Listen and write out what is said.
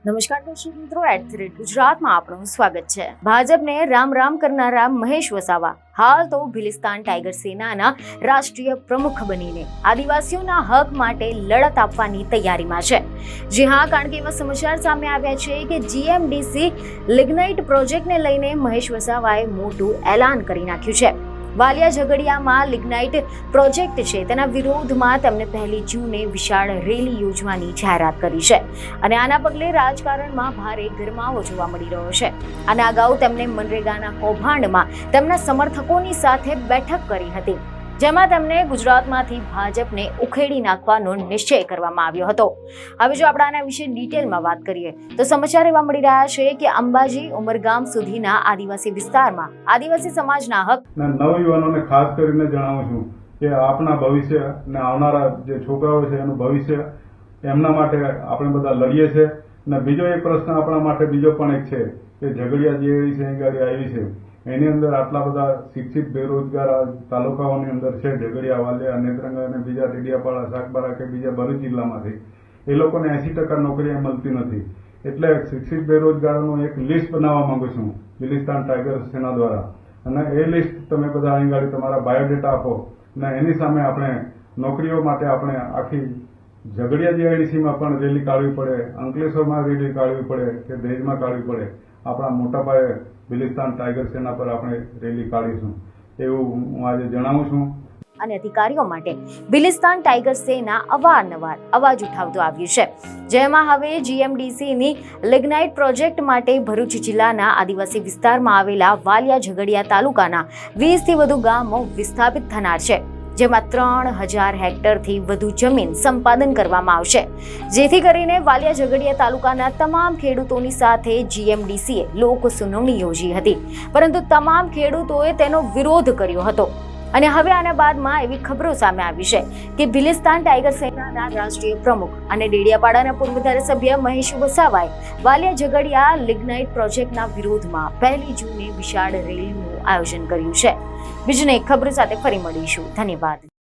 નમસ્કાર દર્શક મિત્રો, ગુજરાતમાં આપણું સ્વાગત છે। ભાજપને રામ રામ કરનારા મહેશ વસાવા હાલ તો ભીલિસ્તાન ટાઈગર સેનાના રાષ્ટ્રીય પ્રમુખ બનીને આદિવાસીઓના હક માટે લડત આપવાની તૈયારીમાં છે। જી હા, કારણ કે એવા સમાચાર સામે આવ્યા છે કે જીએમડીસી લિગ્નાઇટ પ્રોજેક્ટને લઈને મહેશ વસાવાએ મોટું એલાન કરી નાખ્યું છે। વાલિયા ઝઘડિયામાં લિગ્નાઇટ પ્રોજેક્ટ છે તેના વિરોધમાં તેમણે 1 જૂને વિશાળ રેલી યોજવાની જાહેરાત કરી છે અને આના પગલે રાજકારણમાં ભારે ગરમાવો જોવા મળી રહ્યો છે। આના અગાઉ તેમણે મનરેગાના કૌભાંડમાં તેમના સમર્થકોની સાથે બેઠક કરી હતી, જેમાં તેમણે ગુજરાતમાંથી ભાજપને ઉખેડી નાખવાનો નિશ્ચય કરવામાં આવ્યો હતો। હવે જો આપણે આના વિશે ડિટેલમાં વાત કરીએ તો સમાચાર એવા મળી રહ્યા છે કે અંબાજી ઉમરગામ સુધીના આદિવાસી વિસ્તારમાં આદિવાસી સમાજના હક નવયુવાનોને ખાસ કરીને જણાવું છું કે આપણા ભવિષ્ય અને આવનારા જે છોકરાઓ છે એનું ભવિષ્ય એમના માટે આપણે બધા લડીએ છીએ। અને બીજો એક પ્રશ્ન આપણા માટે બીજો પણ એક છે કે ઝઘડિયા જે ગાડી આવી છે એની અંદર આટલા બધા શિક્ષિત બેરોજગાર તાલુકાઓની અંદર છે, ઝઘડિયા, વાલિયા, નેત્રંગા અને બીજા ડેડિયાપાડા, સાગબારા કે બીજા ભરૂચ જિલ્લામાંથી એ લોકોને 80% નોકરી મળતી નથી। એટલે શિક્ષિત બેરોજગારોનું એક લિસ્ટ બનાવવા માંગુ છું ભીલિસ્તાન ટાઈગર સેના દ્વારા, અને એ લિસ્ટ તમે બધા અહીં ગાડી તમારા બાયોડેટા આપો અને એની સામે આપણે નોકરીઓ માટે આપણે આખી ઝઘડિયા જીઆઈડીસીમાં પણ રેલી કાઢવી પડે, અંકલેશ્વરમાં રેલી કાઢવી પડે કે દેશમાં કાઢવી પડે, આપણા મોટા પાયે ભીલિસ્તાન ટાઈગર સેના પર આપણે રેલી કાઢીશું એવું હું આજે જણાવું છું। અને અધિકારીઓ માટે ભીલિસ્તાન ટાઈગર સેના અવારનવાર અવાજ ઉઠાવતો આવ્યું છે, જેમાં હવે જીએમડીસીની લિગ્નાઇટ પ્રોજેક્ટ માટે ભરૂચ જિલ્લાના આદિવાસી વિસ્તારમાં આવેલા વાલિયા ઝઘડિયા તાલુકાના 20થી વધુ ગામો વિસ્થાપિત થનાર છે, જેમાં 3000 હેક્ટરથી વધુ જમીન સંપાદન કરવામાં આવશે, જેથી કરીને વાલિયા ઝઘડિયા તાલુકાના તમામ ખેડૂતોની સાથે જીએમડીસીએ લોક સુનાવણી યોજી હતી, પરંતુ તમામ ખેડૂતોએ તેનો વિરોધ કર્યો હતો। અને હવે આના બાદમાં એવી ખબરો સામે આવી છે કે ભીલિસ્તાન ટાઈગર સેનાના રાષ્ટ્રીય પ્રમુખ અને ડેડિયાપાડાના પૂર્વ ધારાસભ્ય મહેશ વસાવાએ વાલિયા ઝઘડિયા લિગ્નાઇટ પ્રોજેક્ટના વિરોધમાં 1 જૂને વિશાળ રેલીનું આયોજન કર્યું છે। બીજી એક ખબર સાથે ફરી મળીશું। ધન્યવાદ।